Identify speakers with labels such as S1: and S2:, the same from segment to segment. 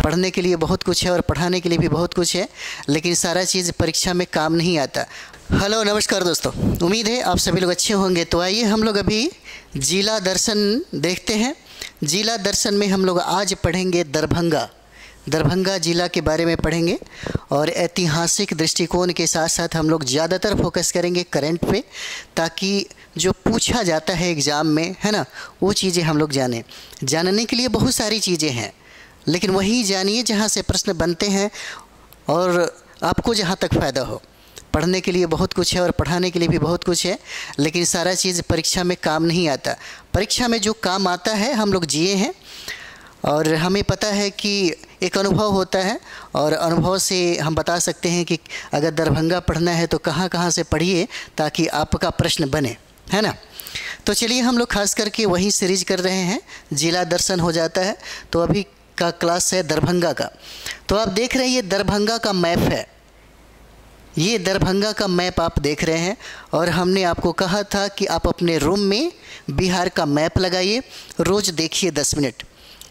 S1: पढ़ने के लिए बहुत कुछ है और पढ़ाने के लिए भी बहुत कुछ है, लेकिन सारा चीज़ परीक्षा में काम नहीं आता। हेलो नमस्कार दोस्तों, उम्मीद है आप सभी लोग अच्छे होंगे। तो आइए हम लोग अभी जिला दर्शन देखते हैं। जिला दर्शन में हम लोग आज पढ़ेंगे दरभंगा जिला के बारे में पढ़ेंगे और ऐतिहासिक दृष्टिकोण के साथ साथ हम लोग ज़्यादातर फोकस करेंगे करंट पे, ताकि जो पूछा जाता है एग्ज़ाम में, है ना, वो चीज़ें हम लोग जानें। जानने के लिए बहुत सारी चीज़ें हैं, लेकिन वही जानिए जहाँ से प्रश्न बनते हैं और आपको जहाँ तक फ़ायदा हो। पढ़ने के लिए बहुत कुछ है और पढ़ाने के लिए भी बहुत कुछ है, लेकिन सारा चीज़ परीक्षा में काम नहीं आता। परीक्षा में जो काम आता है हम लोग जिए हैं और हमें पता है कि एक अनुभव होता है और अनुभव से हम बता सकते हैं कि अगर दरभंगा पढ़ना है तो कहाँ कहाँ से पढ़िए ताकि आपका प्रश्न बने, है ना। तो चलिए हम लोग खास करके वही सीरीज कर रहे हैं, जिला दर्शन हो जाता है। तो अभी का क्लास है दरभंगा का। तो आप देख रहे हैं ये दरभंगा का मैप है, ये दरभंगा का मैप आप देख रहे हैं और हमने आपको कहा था कि आप अपने रूम में बिहार का मैप लगाइए, रोज़ देखिए 10 मिनट।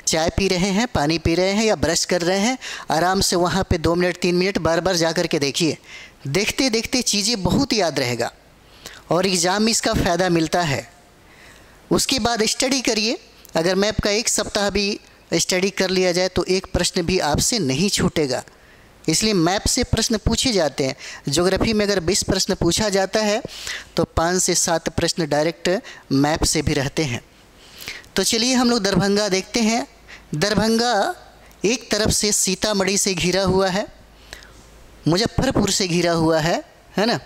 S1: चाय पी रहे हैं, पानी पी रहे हैं या ब्रश कर रहे हैं, आराम से वहाँ पे 2 मिनट 3 मिनट बार बार जा कर के देखिए। देखते देखते चीज़ें बहुत याद रहेगा और एग्ज़ाम में इसका फ़ायदा मिलता है। उसके बाद स्टडी करिए। अगर मैप का 1 सप्ताह भी स्टडी कर लिया जाए तो एक प्रश्न भी आपसे नहीं छूटेगा। इसलिए मैप से प्रश्न पूछे जाते हैं। ज्योग्राफी में अगर 20 प्रश्न पूछा जाता है तो 5 से 7 प्रश्न डायरेक्ट मैप से भी रहते हैं। तो चलिए हम लोग दरभंगा देखते हैं। दरभंगा एक तरफ से सीतामढ़ी से घिरा हुआ है, मुजफ्फरपुर से घिरा हुआ है ना,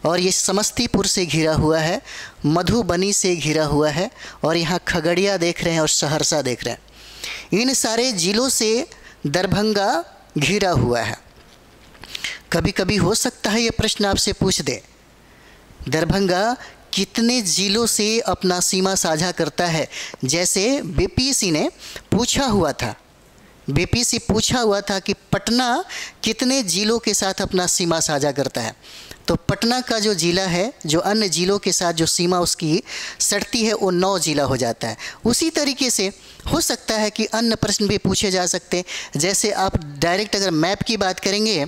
S1: और ये समस्तीपुर से घिरा हुआ है, मधुबनी से घिरा हुआ है और यहाँ खगड़िया देख रहे हैं और सहरसा देख रहे हैं। इन सारे ज़िलों से दरभंगा घिरा हुआ है। कभी कभी हो सकता है ये प्रश्न आपसे पूछ दे, दरभंगा कितने ज़िलों से अपना सीमा साझा करता है। जैसे बीपीएससी ने पूछा हुआ था, बीपीएससी पूछा हुआ था कि पटना कितने ज़िलों के साथ अपना सीमा साझा करता है। तो पटना का जो ज़िला है, जो अन्य ज़िलों के साथ जो सीमा उसकी सटती है, वो 9 ज़िला हो जाता है। उसी तरीके से हो सकता है कि अन्य प्रश्न भी पूछे जा सकते हैं। जैसे आप डायरेक्ट अगर मैप की बात करेंगे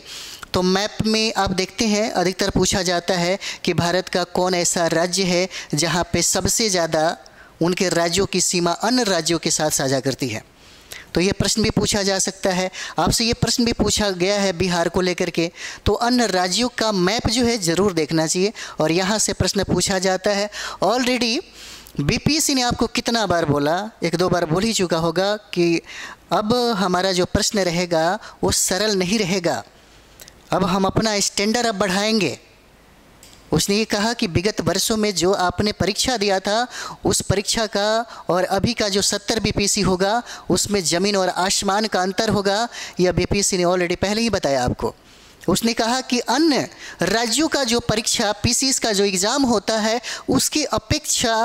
S1: तो मैप में आप देखते हैं अधिकतर पूछा जाता है कि भारत का कौन ऐसा राज्य है जहाँ पे सबसे ज़्यादा उनके राज्यों की सीमा अन्य राज्यों के साथ साझा करती है। तो ये प्रश्न भी पूछा जा सकता है। आपसे ये प्रश्न भी पूछा गया है बिहार को लेकर के, तो अन्य राज्यों का मैप जो है ज़रूर देखना चाहिए और यहाँ से प्रश्न पूछा जाता है। ऑलरेडी बीपीएससी ने आपको कितना बार बोला, 1-2 बार बोल ही चुका होगा कि अब हमारा जो प्रश्न रहेगा वो सरल नहीं रहेगा, अब हम अपना स्टैंडर्ड अब बढ़ाएंगे। उसने ये कहा कि विगत वर्षों में जो आपने परीक्षा दिया था उस परीक्षा का और अभी का जो 70 बीपीएससी होगा उसमें ज़मीन और आसमान का अंतर होगा। यह बीपीएससी ने ऑलरेडी पहले ही बताया आपको। उसने कहा कि अन्य राज्यों का जो परीक्षा पीसीएस का जो एग्ज़ाम होता है उसकी अपेक्षा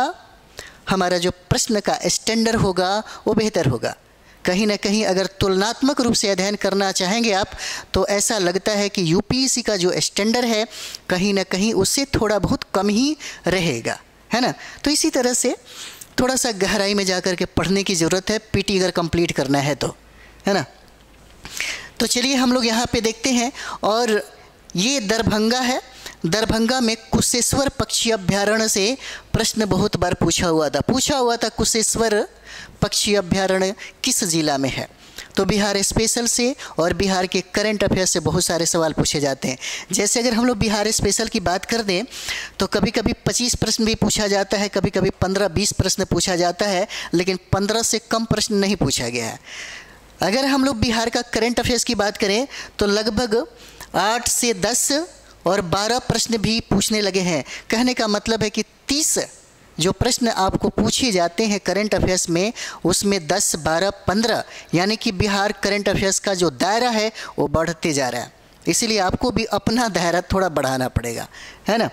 S1: हमारा जो प्रश्न का स्टैंडर्ड होगा वो बेहतर होगा। कहीं ना कहीं अगर तुलनात्मक रूप से अध्ययन करना चाहेंगे आप तो ऐसा लगता है कि यूपीएससी का जो स्टैंडर्ड है कहीं ना कहीं उससे थोड़ा बहुत कम ही रहेगा, है ना। तो इसी तरह से थोड़ा सा गहराई में जाकर के पढ़ने की ज़रूरत है, पीटी अगर कंप्लीट करना है तो, है ना। तो चलिए हम लोग यहाँ पे देखते हैं और ये दरभंगा है। दरभंगा में कुशेश्वर पक्षी अभ्यारण्य से प्रश्न बहुत बार पूछा हुआ था कुशेश्वर पक्षी अभ्यारण्य किस जिला में है। तो बिहार स्पेशल से और बिहार के करंट अफेयर्स से बहुत सारे सवाल पूछे जाते हैं। जैसे अगर हम लोग बिहार स्पेशल की बात कर दें तो कभी कभी 25 प्रश्न भी पूछा जाता है, कभी कभी 15-20 प्रश्न पूछा जाता है, लेकिन 15 से कम प्रश्न नहीं पूछा गया है। अगर हम लोग बिहार का करंट अफेयर्स की बात करें तो लगभग 8 से 10 और 12 प्रश्न भी पूछने लगे हैं। कहने का मतलब है कि 30 जो प्रश्न आपको पूछे जाते हैं करंट अफेयर्स में उसमें 10, 12, 15 यानी कि बिहार करंट अफेयर्स का जो दायरा है वो बढ़ते जा रहा है। इसीलिए आपको भी अपना दायरा थोड़ा बढ़ाना पड़ेगा, है ना।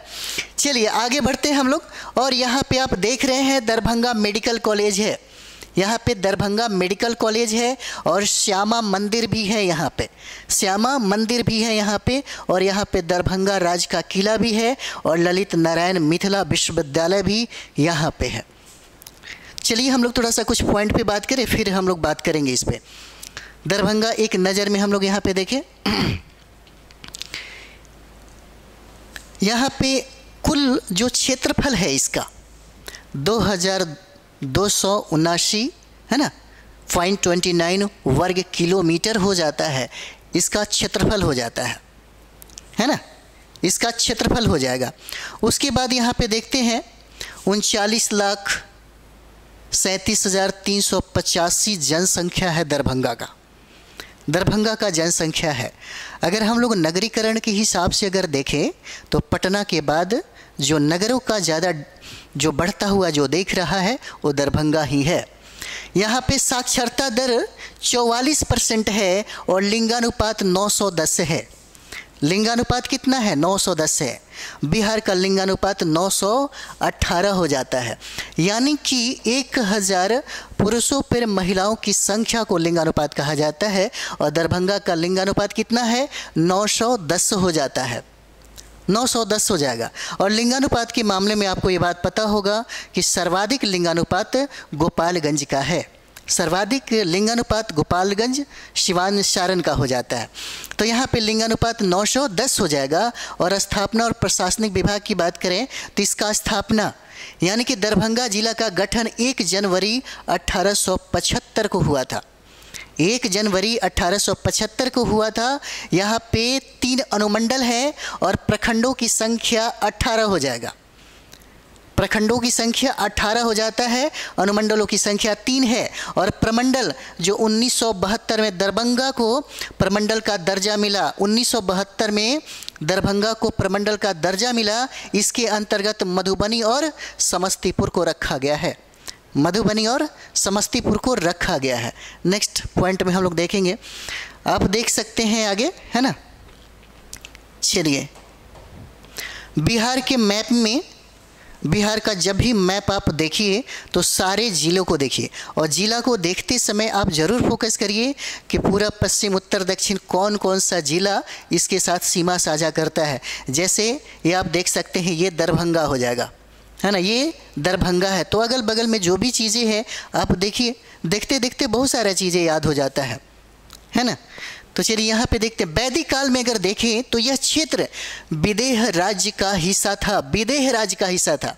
S1: चलिए आगे बढ़ते हैं हम लोग और यहाँ पे आप देख रहे हैं दरभंगा मेडिकल कॉलेज है। यहाँ पे दरभंगा मेडिकल कॉलेज है और श्यामा मंदिर भी है यहाँ पे, श्यामा मंदिर भी है यहाँ पे, और यहाँ पे दरभंगा राज का किला भी है और ललित नारायण मिथिला विश्वविद्यालय भी यहाँ पे है। चलिए हम लोग थोड़ा सा कुछ पॉइंट पे बात करें, फिर हम लोग बात करेंगे इस पे। दरभंगा एक नज़र में हम लोग यहाँ पे देखें, यहाँ पे कुल जो क्षेत्रफल है इसका 2279 है ना 0.29 वर्ग किलोमीटर हो जाता है, इसका क्षेत्रफल हो जाता है ना, इसका क्षेत्रफल हो जाएगा। उसके बाद यहाँ पे देखते हैं 39,37,385 जनसंख्या है दरभंगा का जनसंख्या है। अगर हम लोग नगरीकरण के हिसाब से अगर देखें तो पटना के बाद जो नगरों का ज़्यादा जो बढ़ता हुआ जो देख रहा है वो दरभंगा ही है। यहाँ पे साक्षरता दर 44% है और लिंगानुपात 910 है। लिंगानुपात कितना है? 910 है। बिहार का लिंगानुपात 918 हो जाता है, यानी कि 1000 पुरुषों पर महिलाओं की संख्या को लिंगानुपात कहा जाता है और दरभंगा का लिंगानुपात कितना है? 910 हो जाता है, 910 हो जाएगा। और लिंगानुपात के मामले में आपको ये बात पता होगा कि सर्वाधिक लिंगानुपात गोपालगंज का है, सर्वाधिक लिंगानुपात गोपालगंज सिवान सारण का हो जाता है। तो यहाँ पे लिंगानुपात 910 हो जाएगा। और स्थापना और प्रशासनिक विभाग की बात करें तो इसका स्थापना यानी कि दरभंगा जिला का गठन 1 जनवरी 1875 को हुआ था, 1 जनवरी 1875 को हुआ था। यहाँ पे 3 अनुमंडल है और प्रखंडों की संख्या 18 हो जाएगा, प्रखंडों की संख्या 18 हो जाता है, अनुमंडलों की संख्या 3 है। और प्रमंडल जो 1972 में दरभंगा को प्रमंडल का दर्जा मिला, 1972 में दरभंगा को प्रमंडल का दर्जा मिला, इसके अंतर्गत मधुबनी और समस्तीपुर को रखा गया है, मधुबनी और समस्तीपुर को रखा गया है। नेक्स्ट पॉइंट में हम लोग देखेंगे, आप देख सकते हैं आगे, है ना। चलिए, बिहार के मैप में, बिहार का जब भी मैप आप देखिए तो सारे ज़िलों को देखिए और ज़िला को देखते समय आप ज़रूर फोकस करिए कि पूरा पश्चिम उत्तर दक्षिण कौन कौन सा ज़िला इसके साथ सीमा साझा करता है। जैसे ये आप देख सकते हैं, ये दरभंगा हो जाएगा, है ना, ये दरभंगा है। तो अगल बगल में जो भी चीज़ें हैं आप देखिए, देखते देखते बहुत सारा चीज़ें याद हो जाता है ना। तो चलिए यहाँ पे देखते हैं, वैदिक काल में अगर देखें तो यह क्षेत्र विदेह राज्य का हिस्सा था, विदेह राज्य का हिस्सा था,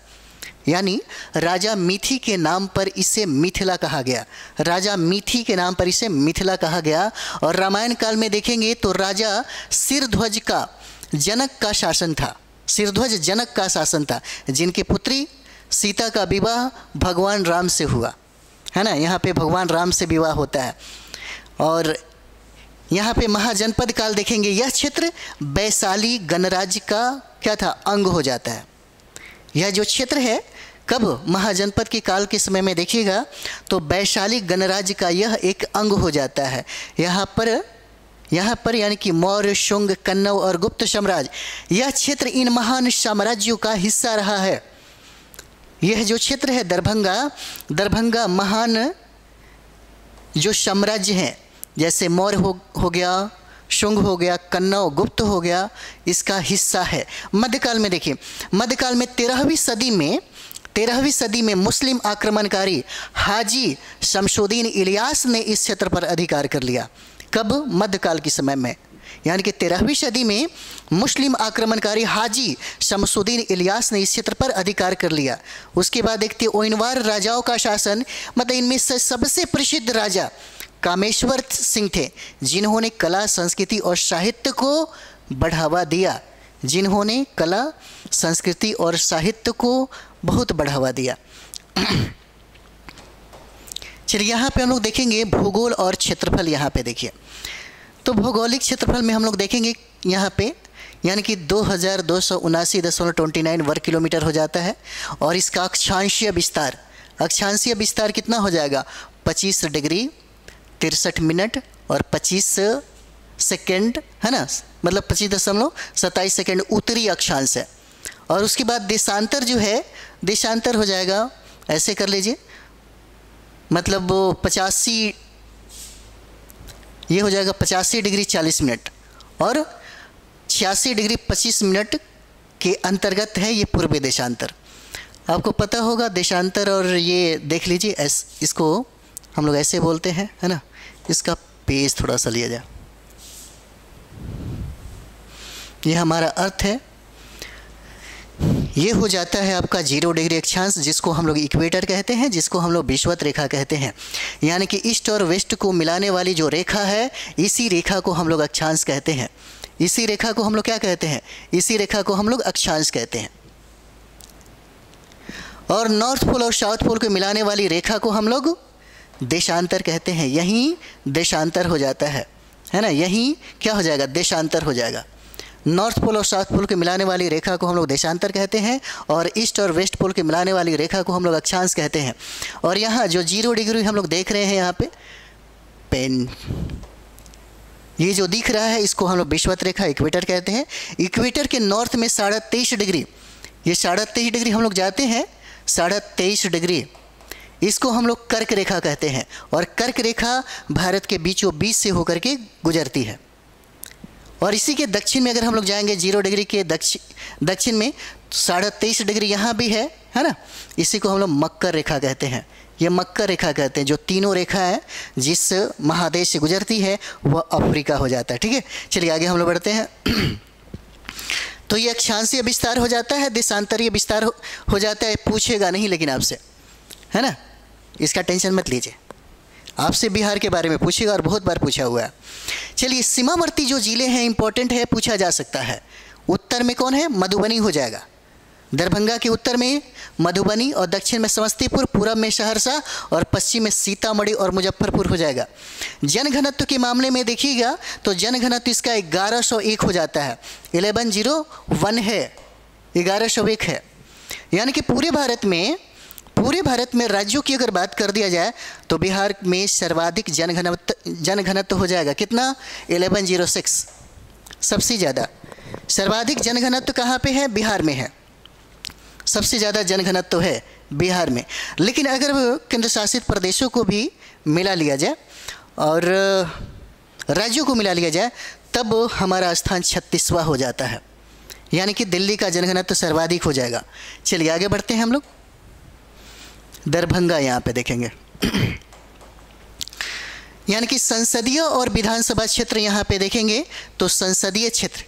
S1: यानी राजा मिथि के नाम पर इसे मिथिला कहा गया, राजा मिथि के नाम पर इसे मिथिला कहा गया। और रामायण काल में देखेंगे तो राजा सिरध्वज का जनक का शासन था, सिरध्वज जनक का शासन था, जिनकी पुत्री सीता का विवाह भगवान राम से हुआ, है ना, यहाँ पे भगवान राम से विवाह होता है। और यहाँ पे महाजनपद काल देखेंगे, यह क्षेत्र वैशाली गणराज्य का क्या था? अंग हो जाता है। यह जो क्षेत्र है कब? महाजनपद के काल के समय में देखिएगा तो वैशाली गणराज्य का यह एक अंग हो जाता है। यहाँ पर यानी कि मौर्य, शुंग, कन्नौ और गुप्त साम्राज्य, यह क्षेत्र इन महान साम्राज्यों का हिस्सा रहा है। यह जो क्षेत्र है दरभंगा महान जो साम्राज्य हैं, जैसे मौर्य हो गया, शुंग हो गया, कन्नौ, गुप्त हो गया, इसका हिस्सा है। मध्यकाल में देखिए, मध्यकाल में 13वीं सदी में मुस्लिम आक्रमणकारी हाजी शमशुद्दीन इलियास ने इस क्षेत्र पर अधिकार कर लिया। कब? मध्यकाल के समय में, यानी कि 13वीं सदी में मुस्लिम आक्रमणकारी हाजी शमशुद्दीन इलियास ने इस क्षेत्र पर अधिकार कर लिया। उसके बाद देखते ओइनवार राजाओं का शासन, मतलब इनमें से सबसे प्रसिद्ध राजा कामेश्वर सिंह थे, जिन्होंने कला, संस्कृति और साहित्य को बढ़ावा दिया, जिन्होंने कला, संस्कृति और साहित्य को बहुत बढ़ावा दिया। चलिए यहाँ पे हम लोग देखेंगे भूगोल और क्षेत्रफल। यहाँ पे देखिए तो भौगोलिक क्षेत्रफल में हम लोग देखेंगे यहाँ पे, यानी कि 2279.29 वर्ग किलोमीटर हो जाता है। और इसका अक्षांशीय विस्तार कितना हो जाएगा? 25 डिग्री 63 मिनट और 25 सेकेंड, है ना, मतलब 25.27 सेकेंड उत्तरी अक्षांश है। और उसके बाद देशांतर जो है, देशांतर हो जाएगा, ऐसे कर लीजिए, मतलब 85, ये हो जाएगा 85 डिग्री 40 मिनट और 86 डिग्री 25 मिनट के अंतर्गत है ये पूर्वी देशांतर। आपको पता होगा देशांतर, और ये देख लीजिए, इसको हम लोग ऐसे बोलते हैं, है ना, इसका पेज थोड़ा सा लिया जाए। ये हमारा अर्थ है, ये हो जाता है आपका 0 डिग्री अक्षांश, जिसको हम लोग इक्वेटर कहते हैं, जिसको हम लोग विषुवत रेखा कहते हैं। यानी कि ईस्ट और वेस्ट को मिलाने वाली जो रेखा है, इसी रेखा को हम लोग अक्षांश कहते हैं। इसी रेखा को हम लोग क्या कहते हैं? इसी रेखा को हम लोग अक्षांश कहते हैं। और नॉर्थ पोल और साउथ पोल को मिलाने वाली रेखा को हम लोग देशांतर कहते हैं। यहीं देशांतर हो जाता है ना, यहीं क्या हो जाएगा? देशांतर हो जाएगा। नॉर्थ पोल और साउथ पोल के मिलाने वाली रेखा को हम लोग देशांतर कहते हैं, और ईस्ट और वेस्ट पोल के मिलाने वाली रेखा को हम लोग अक्षांश कहते हैं। और यहाँ जो 0 डिग्री हम लोग देख रहे हैं, यहाँ पे पेन, ये जो दिख रहा है, इसको हम लोग विषुवत रेखा इक्वेटर कहते हैं। इक्वेटर के नॉर्थ में 23.5 डिग्री, ये 23.5 डिग्री हम लोग जाते हैं, 23.5 डिग्री, इसको हम लोग कर्क रेखा कहते हैं। और कर्क रेखा भारत के बीचों बीच से होकर के गुजरती है। और इसी के दक्षिण में अगर हम लोग जाएंगे 0 डिग्री के दक्षिण में 23.5 डिग्री यहाँ भी है ना, इसी को हम लोग मकर रेखा कहते हैं। ये मकर रेखा कहते हैं। जो तीनों रेखा है जिस महादेश से गुजरती है वह अफ्रीका हो जाता है। ठीक है, चलिए आगे हम लोग बढ़ते हैं। तो ये अक्षांशीय विस्तार हो जाता है, देशांतरीय विस्तार हो जाता है। पूछेगा नहीं लेकिन आपसे, है ना, इसका टेंशन मत लीजिए। आपसे बिहार के बारे में पूछेगा और बहुत बार पूछा हुआ है। चलिए, सीमावर्ती जो जिले हैं इंपॉर्टेंट है, पूछा जा सकता है। उत्तर में कौन है? मधुबनी हो जाएगा। दरभंगा के उत्तर में मधुबनी, और दक्षिण में समस्तीपुर, पूर्व में सहरसा, और पश्चिम में सीतामढ़ी और मुजफ्फरपुर हो जाएगा। जनघनत्व के मामले में देखिएगा तो जनघनत्व इसका 1101 हो जाता है। 1101 है, 1101 है। यानी कि पूरे भारत में राज्यों की अगर बात कर दिया जाए तो बिहार में सर्वाधिक जनघनत्व हो जाएगा। कितना? 1106, सबसे ज़्यादा। सर्वाधिक जनघनत्व कहाँ पे है? बिहार में है। सबसे ज़्यादा जनघनत्व है बिहार में। लेकिन अगर केंद्र शासित प्रदेशों को भी मिला लिया जाए और राज्यों को मिला लिया जाए, तब हमारा स्थान 36वां हो जाता है। यानी कि दिल्ली का जनघनत्व सर्वाधिक हो जाएगा। चलिए आगे बढ़ते हैं हम लोग। दरभंगा यहाँ पे देखेंगे, यानी कि संसदीय और विधानसभा क्षेत्र यहाँ पे देखेंगे तो संसदीय क्षेत्र,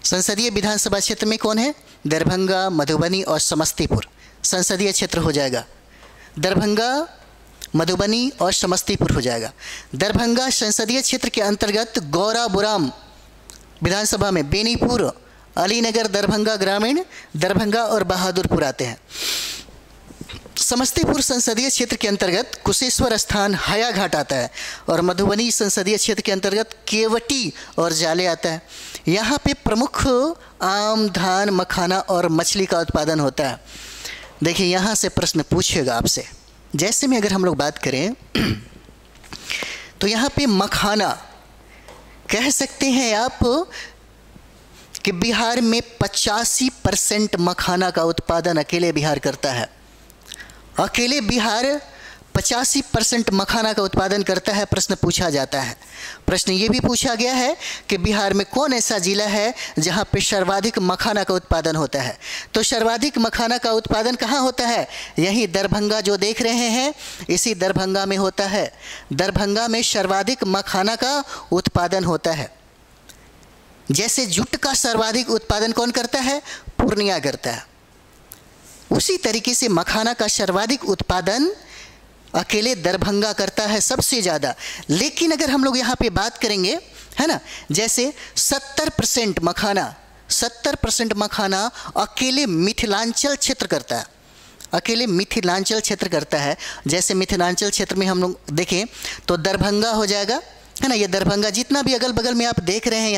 S1: संसदीय विधानसभा क्षेत्र में कौन है? दरभंगा, मधुबनी और समस्तीपुर संसदीय क्षेत्र हो जाएगा। दरभंगा, मधुबनी और समस्तीपुर हो जाएगा। दरभंगा संसदीय क्षेत्र के अंतर्गत गौराबुराम विधानसभा में बेनीपुर, अलीनगर, दरभंगा ग्रामीण, दरभंगा और बहादुरपुर आते हैं। समस्तीपुर संसदीय क्षेत्र के अंतर्गत कुशेश्वर स्थान, हया घाट आता है। और मधुबनी संसदीय क्षेत्र के अंतर्गत केवटी और जाले आता है। यहाँ पे प्रमुख आम, धान, मखाना और मछली का उत्पादन होता है। देखिए, यहाँ से प्रश्न पूछेगा आपसे। जैसे में अगर हम लोग बात करें तो यहाँ पे मखाना कह सकते हैं आप कि बिहार में 85% मखाना का उत्पादन अकेले बिहार करता है। अकेले बिहार 85% मखाना का उत्पादन करता है। प्रश्न पूछा जाता है। प्रश्न ये भी पूछा गया है कि बिहार में कौन ऐसा जिला है जहाँ पे सर्वाधिक मखाना का उत्पादन होता है। तो सर्वाधिक मखाना का उत्पादन कहाँ होता है? यही दरभंगा जो देख रहे हैं, इसी दरभंगा में होता है। दरभंगा में सर्वाधिक मखाना का उत्पादन होता है। जैसे जूट का सर्वाधिक उत्पादन कौन करता है? पूर्णिया करता है। उसी तरीके से मखाना का सर्वाधिक उत्पादन अकेले दरभंगा करता है, सबसे ज़्यादा। लेकिन अगर हम लोग यहाँ पे बात करेंगे, है ना, जैसे 70% मखाना अकेले मिथिलांचल क्षेत्र करता है। अकेले मिथिलांचल क्षेत्र करता है। जैसे मिथिलांचल क्षेत्र में हम लोग देखें तो दरभंगा हो जाएगा, है ना। ये दरभंगा जितना भी अगल बगल में आप देख रहे हैं,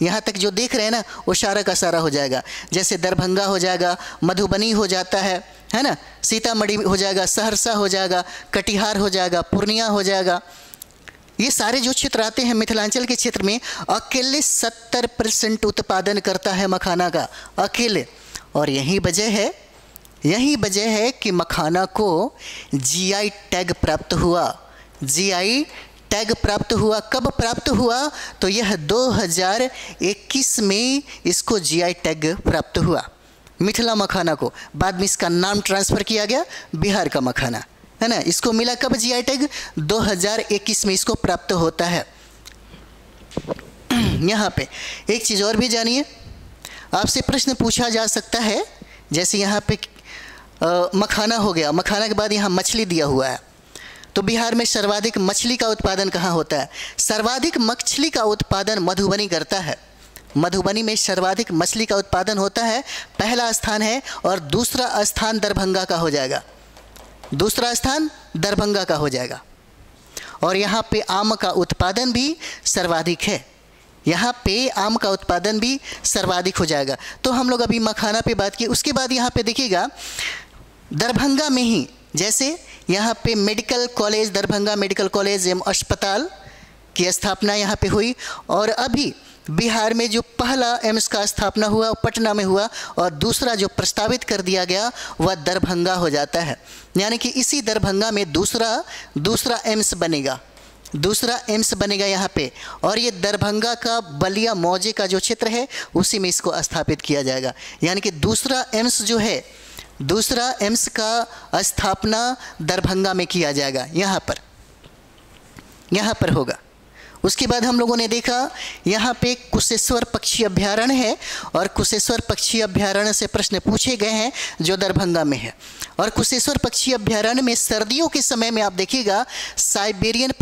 S1: यहाँ तक जो देख रहे हैं ना, वो सारा का सारा हो जाएगा। जैसे दरभंगा हो जाएगा, मधुबनी हो जाता है ना, सीतामढ़ी हो जाएगा, सहरसा हो जाएगा, कटिहार हो जाएगा, पूर्णिया हो जाएगा। ये सारे जो क्षेत्र आते हैं मिथिलांचल के क्षेत्र में, अकेले 70% उत्पादन करता है मखाना का, अकेले। और यही वजह है कि मखाना को जीआई टैग प्राप्त हुआ। जीआई टैग प्राप्त हुआ। कब प्राप्त हुआ? तो यह 2021 में इसको जीआई टैग प्राप्त हुआ, मिथिला मखाना को। बाद में इसका नाम ट्रांसफ़र किया गया बिहार का मखाना। है ना। इसको मिला कब जीआई टैग? 2021 में इसको प्राप्त होता है। यहाँ पे एक चीज़ और भी जानिए, आपसे प्रश्न पूछा जा सकता है, जैसे यहाँ पे मखाना हो गया, मखाना के बाद यहाँ मछली दिया हुआ है, तो बिहार में सर्वाधिक मछली का उत्पादन कहाँ होता है? सर्वाधिक मछली का उत्पादन मधुबनी करता है। मधुबनी में सर्वाधिक मछली का उत्पादन होता है, पहला स्थान है, और दूसरा स्थान दरभंगा का हो जाएगा। दूसरा स्थान दरभंगा का हो जाएगा। और यहाँ पे आम का उत्पादन भी सर्वाधिक है, यहाँ पे आम का उत्पादन भी सर्वाधिक हो जाएगा। तो हम लोग अभी मखाना पे बात की। उसके बाद यहाँ पे देखिएगा दरभंगा में ही, जैसे यहाँ पे medical college, Darbhanga medical college एवं अस्पताल की स्थापना यहाँ पे हुई, और अभी बिहार में जो पहला एम्स का स्थापना हुआ पटना में हुआ, और दूसरा जो प्रस्तावित कर दिया गया वह दरभंगा हो जाता है। यानी कि इसी दरभंगा में दूसरा एम्स बनेगा, दूसरा एम्स बनेगा यहाँ पे, और ये दरभंगा का बलिया मौजे का जो क्षेत्र है उसी में इसको स्थापित किया जाएगा। यानी कि दूसरा एम्स जो है, दूसरा एम्स का स्थापना दरभंगा में किया जाएगा, यहाँ पर होगा। उसके बाद हम लोगों ने देखा यहाँ पे कुशेश्वर पक्षी अभ्यारण्य है, और कुशेश्वर पक्षी अभ्यारण्य से प्रश्न पूछे गए हैं जो दरभंगा में है। और कुशेश्वर पक्षी अभ्यारण्य में सर्दियों के समय में आप देखिएगा साइबेरियन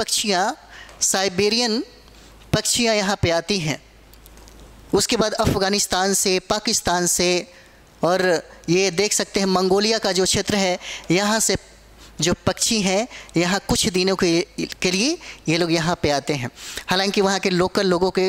S1: पक्षियाँ यहाँ पे आती हैं। उसके बाद अफ़गानिस्तान से, पाकिस्तान से, और ये देख सकते हैं मंगोलिया का जो क्षेत्र है, यहाँ से जो पक्षी हैं यहाँ कुछ दिनों के लिए ये लोग यहाँ पे आते हैं। हालांकि वहाँ के लोकल लोगों का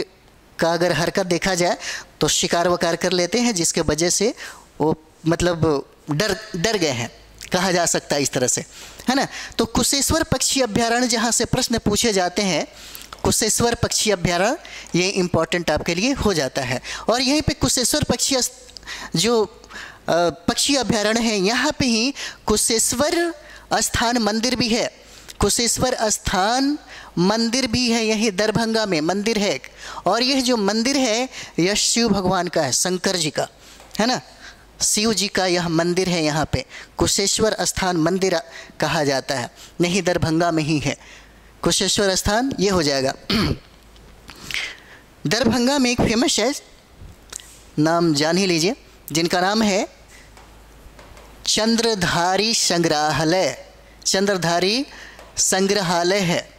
S1: अगर हरकत देखा जाए तो शिकार वकार कर लेते हैं, जिसके वजह से वो मतलब डर गए हैं, कहा जा सकता है इस तरह से, है ना। तो कुशेश्वर पक्षी अभ्यारण्य जहाँ से प्रश्न पूछे जाते हैं, कुशेश्वर पक्षी अभ्यारण्य, ये इम्पोर्टेंट आपके लिए हो जाता है। और यहीं पे कुशेश्वर पक्षी अभ्यारण्य है, यहाँ पे ही कुशेश्वर स्थान मंदिर भी है। कुशेश्वर स्थान मंदिर भी है, यही दरभंगा में मंदिर है। और यह जो मंदिर है यह शिव भगवान का है, शंकर जी का, है ना, शिव जी का यह मंदिर है। यहाँ पे कुशेश्वर स्थान मंदिर कहा जाता है, नहीं दरभंगा में ही है कुशेश्वर स्थान, ये हो जाएगा। दरभंगा में एक फेमस है, नाम जान ही लीजिए, जिनका नाम है चंद्रधारी संग्रहालय। चंद्रधारी संग्रहालय है।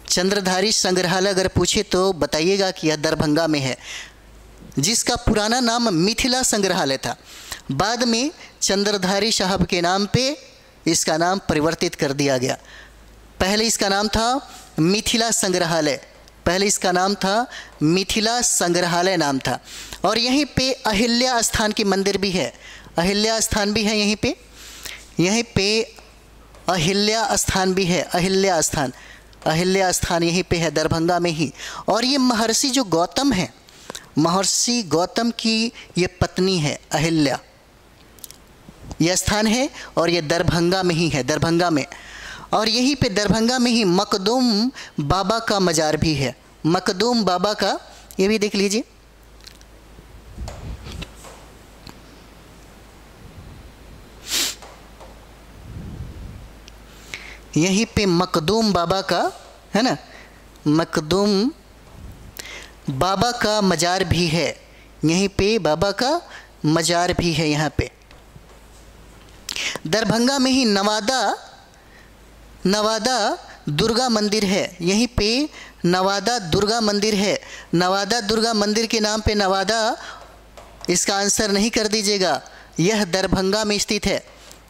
S1: चंद्रधारी संग्रहालय अगर पूछे तो बताइएगा कि यह दरभंगा में है, जिसका पुराना नाम मिथिला संग्रहालय था। बाद में चंद्रधारी साहब के नाम पे इसका नाम परिवर्तित कर दिया गया। पहले इसका नाम था मिथिला संग्रहालय, पहले इसका नाम था मिथिला संग्रहालय नाम था। और यहीं पे अहिल्या स्थान की मंदिर भी है, अहिल्या स्थान भी है यहीं पे अहिल्या स्थान भी है, अहिल्या स्थान यहीं पे है दरभंगा में ही। और ये महर्षि जो गौतम है, महर्षि गौतम की ये पत्नी है अहिल्या, यह स्थान है, और ये दरभंगा में ही है, दरभंगा में। और यहीं पे दरभंगा में ही मखदूम बाबा का मज़ार भी है, मखदूम बाबा का, ये भी देख लीजिए। यहीं पे मखदूम बाबा का, है ना, मखदूम बाबा का मज़ार भी है, यहीं पे बाबा का मज़ार भी है। यहाँ पे दरभंगा में ही नवादा दुर्गा मंदिर है, यहीं पे नवादा दुर्गा मंदिर है। नवादा दुर्गा मंदिर के नाम पे नवादा, इसका आंसर नहीं कर दीजिएगा, यह दरभंगा में स्थित है,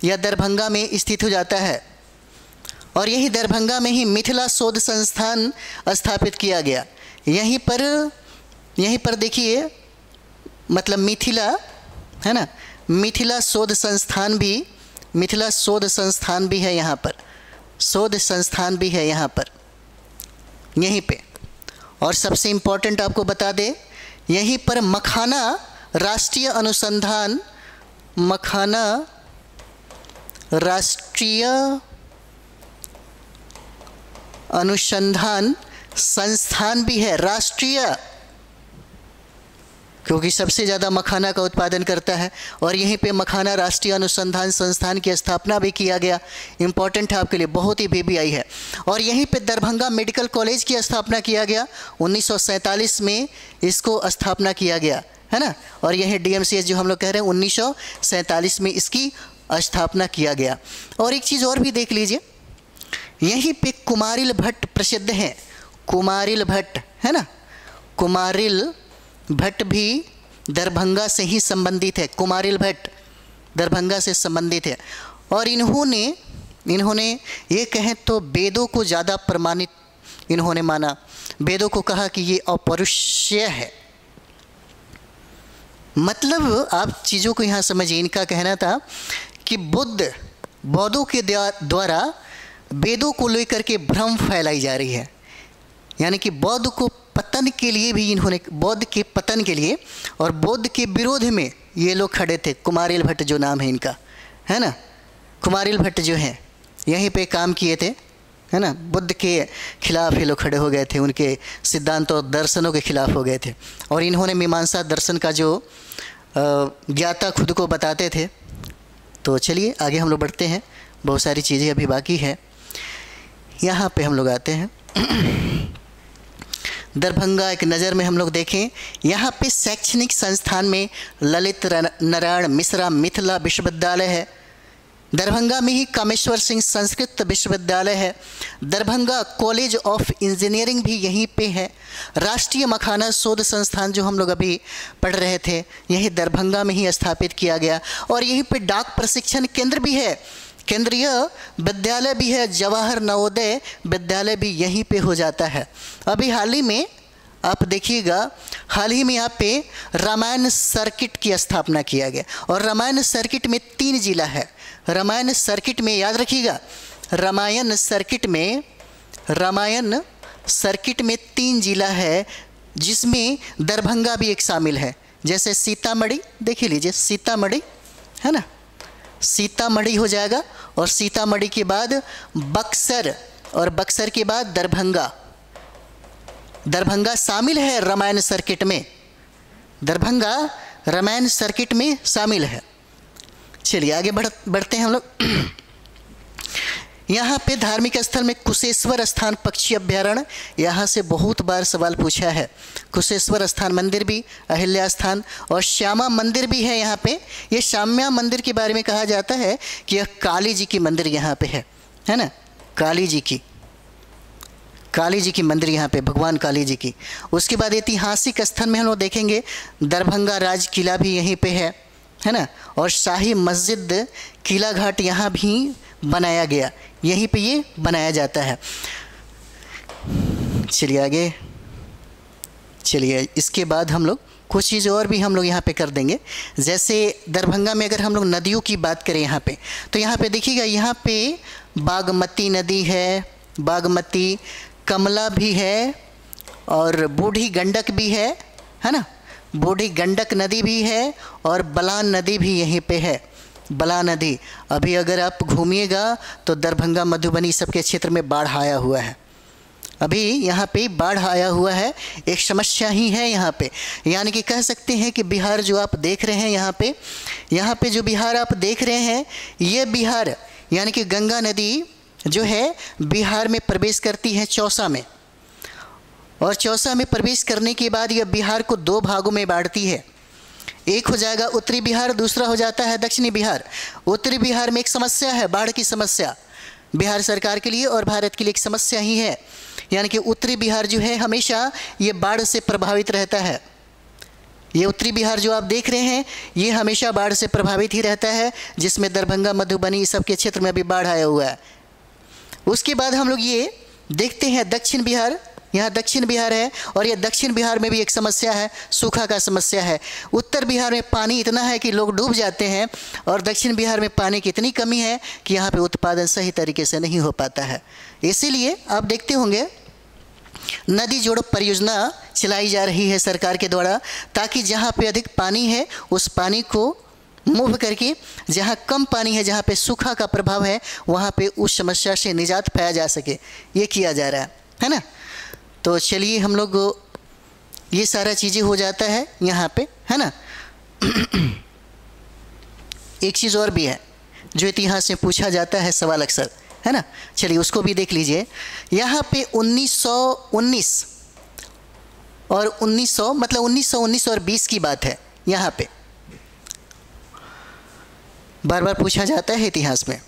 S1: यह दरभंगा में स्थित हो जाता है। और यही दरभंगा में ही मिथिला शोध संस्थान स्थापित किया गया। यहीं पर देखिए, मतलब मिथिला, है ना, मिथिला शोध संस्थान भी है यहाँ पर, शोध संस्थान भी है यहाँ पर, यहीं पे। और सबसे इम्पोर्टेंट आपको बता दें, यहीं पर मखाना राष्ट्रीय अनुसंधान संस्थान भी है, राष्ट्रीय क्योंकि सबसे ज़्यादा मखाना का उत्पादन करता है। और यहीं पे मखाना राष्ट्रीय अनुसंधान संस्थान की स्थापना भी किया गया। इम्पॉर्टेंट है आपके लिए, बहुत ही BBI है। और यहीं पे दरभंगा मेडिकल कॉलेज की स्थापना किया गया 1947 में, इसको स्थापना किया गया है ना। और यही DMCH जो हम लोग कह रहे हैं 1947 में इसकी स्थापना किया गया। और एक चीज़ और भी देख लीजिए, यहीं पे कुमारिल भट्ट प्रसिद्ध हैं। कुमारिल भट्ट है ना, कुमारिल भट्ट भी दरभंगा से ही संबंधित है। कुमारिल भट्ट दरभंगा से संबंधित है। और इन्होंने ये कहें तो वेदों को ज़्यादा प्रमाणित इन्होंने माना। वेदों को कहा कि ये अपौरुषेय है। मतलब आप चीज़ों को यहाँ समझिए। इनका कहना था कि बौद्धों के द्वारा वेदों को लेकर के भ्रम फैलाई जा रही है। यानी कि बौद्ध को पतन के लिए भी इन्होंने, बौद्ध के पतन के लिए और बौद्ध के विरोध में ये लोग खड़े थे। कुमारिल भट्ट जो नाम है इनका, है ना, कुमारिल भट्ट जो हैं यहीं पे काम किए थे, है ना। बुद्ध के खिलाफ ये लोग खड़े हो गए थे, उनके सिद्धांतों और दर्शनों के खिलाफ हो गए थे। और इन्होंने मीमांसा दर्शन का जो ज्ञाता खुद को बताते थे। तो चलिए आगे हम लोग बढ़ते हैं, बहुत सारी चीज़ें अभी बाकी है। यहाँ पे हम लोग आते हैं दरभंगा। एक नज़र में हम लोग देखें, यहाँ पे शैक्षणिक संस्थान में ललित नारायण मिश्रा मिथिला विश्वविद्यालय है। दरभंगा में ही कामेश्वर सिंह संस्कृत विश्वविद्यालय है। दरभंगा कॉलेज ऑफ इंजीनियरिंग भी यहीं पे है। राष्ट्रीय मखाना शोध संस्थान जो हम लोग अभी पढ़ रहे थे, यही दरभंगा में ही स्थापित किया गया। और यहीं पे डाक प्रशिक्षण केंद्र भी है, केंद्रीय विद्यालय भी है, जवाहर नवोदय विद्यालय भी यहीं पे हो जाता है। अभी हाल ही में आप देखिएगा, हाल ही में यहाँ पे रामायण सर्किट की स्थापना किया गया। और रामायण सर्किट में 3 जिला है। रामायण सर्किट में याद रखिएगा, रामायण सर्किट में 3 जिला है, जिसमें दरभंगा भी एक शामिल है। जैसे सीतामढ़ी देख लीजिए, सीतामढ़ी है ना, सीतामढ़ी हो जाएगा। और सीतामढ़ी के बाद बक्सर, और बक्सर के बाद दरभंगा। दरभंगा शामिल है रामायण सर्किट में, दरभंगा रामायण सर्किट में शामिल है। चलिए आगे बढ़ते हैं हम लोग। यहाँ पे धार्मिक स्थल में कुशेश्वर स्थान पक्षी अभ्यारण्य, यहाँ से बहुत बार सवाल पूछा है। कुशेश्वर स्थान मंदिर भी, अहिल्या स्थान और श्यामा मंदिर भी है यहाँ पे। ये श्यामा मंदिर के बारे में कहा जाता है कि यह काली जी की मंदिर यहाँ पे है ना, काली जी की मंदिर यहाँ पे, भगवान काली जी की। उसके बाद ऐतिहासिक स्थल में हम लोग देखेंगे दरभंगा राज किला भी यहीं पे है ना। और शाही मस्जिद किला घाट यहाँ भी बनाया गया, यहीं पे ये बनाया जाता है। चलिए आगे, चलिए इसके बाद हम लोग कुछ चीज़ और भी हम लोग यहाँ पे कर देंगे। जैसे दरभंगा में अगर हम लोग नदियों की बात करें यहाँ पे, तो यहाँ पे देखिएगा, यहाँ पे बागमती नदी है, बागमती, कमला भी है और बूढ़ी गंडक भी है ना, बूढ़ी गंडक नदी भी है और बलान नदी भी यहीं पे है, बलान नदी। अभी अगर आप घूमिएगा तो दरभंगा मधुबनी सबके क्षेत्र में बाढ़ आया हुआ है, अभी यहाँ पे बाढ़ आया हुआ है, एक समस्या ही है यहाँ पे। यानी कि कह सकते हैं कि बिहार जो आप देख रहे हैं यहाँ पे जो बिहार आप देख रहे हैं, ये बिहार यानी कि गंगा नदी जो है बिहार में प्रवेश करती है चौसा में, और चौसा में प्रवेश करने के बाद यह बिहार को 2 भागों में बांटती है। एक हो जाएगा उत्तरी बिहार, दूसरा हो जाता है दक्षिणी बिहार। उत्तरी बिहार में एक समस्या है, बाढ़ की समस्या, बिहार सरकार के लिए और भारत के लिए एक समस्या ही है। यानी कि उत्तरी बिहार जो है हमेशा ये बाढ़ से प्रभावित रहता है। ये उत्तरी बिहार जो आप देख रहे हैं ये हमेशा बाढ़ से प्रभावित ही रहता है, जिसमें दरभंगा मधुबनी सबके क्षेत्र में अभी बाढ़ आया हुआ है। उसके बाद हम लोग ये देखते हैं दक्षिण बिहार, यहाँ दक्षिण बिहार है और ये दक्षिण बिहार में भी एक समस्या है, सूखा का समस्या है। उत्तर बिहार में पानी इतना है कि लोग डूब जाते हैं, और दक्षिण बिहार में पानी की इतनी कमी है कि यहाँ पे उत्पादन सही तरीके से नहीं हो पाता है। इसीलिए आप देखते होंगे नदी जोड़ो परियोजना चलाई जा रही है सरकार के द्वारा, ताकि जहाँ पे अधिक पानी है उस पानी को मूव करके जहाँ कम पानी है, जहाँ पे सूखा का प्रभाव है, वहाँ पे उस समस्या से निजात पाया जा सके, ये किया जा रहा है ना। तो चलिए हम लोग ये सारा चीज़ें हो जाता है यहाँ पे, है ना। एक चीज़ और भी है जो इतिहास में पूछा जाता है सवाल अक्सर, है ना। चलिए उसको भी देख लीजिए। यहाँ पे 1919 और 1900 मतलब 1919 और 20 की बात है। यहाँ पे बार बार पूछा जाता है इतिहास में।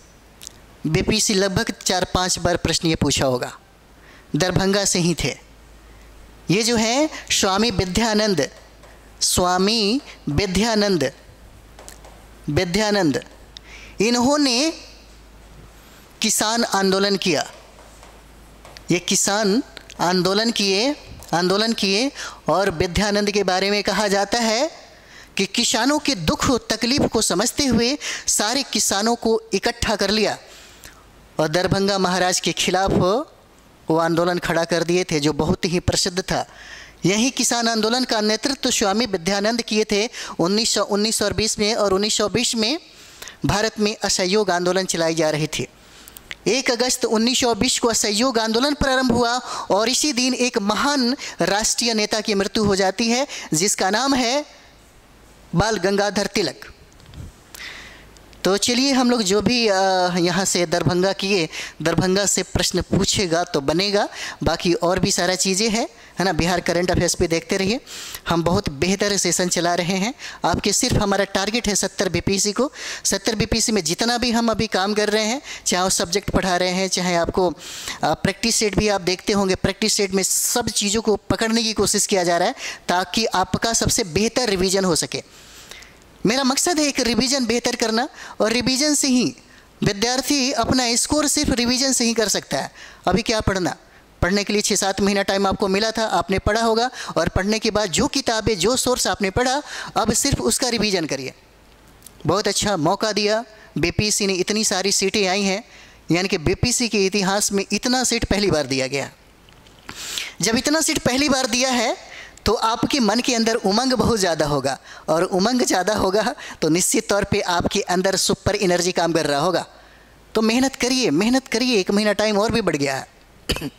S1: बीपीसी लगभग 4-5 बार प्रश्न ये पूछा होगा। दरभंगा से ही थे ये जो है स्वामी विद्यानंद, स्वामी विद्यानंद, इन्होंने किसान आंदोलन किया। ये किसान आंदोलन किए और विद्यानंद के बारे में कहा जाता है कि किसानों के दुख और तकलीफ को समझते हुए सारे किसानों को इकट्ठा कर लिया और दरभंगा महाराज के खिलाफ वो आंदोलन खड़ा कर दिए थे, जो बहुत ही प्रसिद्ध था। यही किसान आंदोलन का नेतृत्व स्वामी विद्यानंद किए थे 1919 और 20 में। और 1920 में भारत में असहयोग आंदोलन चलाई जा रही थी। 1 अगस्त 1920 को असहयोग आंदोलन प्रारंभ हुआ और इसी दिन एक महान राष्ट्रीय नेता की मृत्यु हो जाती है जिसका नाम है बाल गंगाधर तिलक। तो चलिए हम लोग जो भी यहाँ से दरभंगा से प्रश्न पूछेगा तो बनेगा। बाकी और भी सारा चीज़ें हैं, है ना। बिहार करंट अफेयर्स पे देखते रहिए। हम बहुत बेहतर सेशन चला रहे हैं। आपके सिर्फ हमारा टारगेट है 70 बीपीसी को। 70 बीपीसी में जितना भी हम अभी काम कर रहे हैं, चाहे वो सब्जेक्ट पढ़ा रहे हैं, चाहे आपको प्रैक्टिस सेट भी आप देखते होंगे, प्रैक्टिस सेट में सब चीज़ों को पकड़ने की कोशिश किया जा रहा है ताकि आपका सबसे बेहतर रिविज़न हो सके। मेरा मकसद है एक रिवीजन बेहतर करना, और रिवीजन से ही विद्यार्थी अपना स्कोर सिर्फ रिवीजन से ही कर सकता है। अभी क्या पढ़ने के लिए 6-7 महीना टाइम आपको मिला था, आपने पढ़ा होगा, और पढ़ने के बाद जो किताबें जो सोर्स आपने पढ़ा अब सिर्फ उसका रिवीजन करिए। बहुत अच्छा मौका दिया बीपीसी ने, इतनी सारी सीटें आई हैं, यानी कि बीपीसी के इतिहास में इतना सीट पहली बार दिया गया। जब इतना सीट पहली बार दिया है तो आपके मन के अंदर उमंग बहुत ज़्यादा होगा, और उमंग ज़्यादा होगा तो निश्चित तौर पे आपके अंदर सुपर एनर्जी काम कर रहा होगा। तो मेहनत करिए 1 महीना टाइम और भी बढ़ गया है।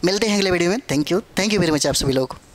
S1: मिलते हैं अगले वीडियो में। थैंक यू वेरी मच आप सभी लोगों को।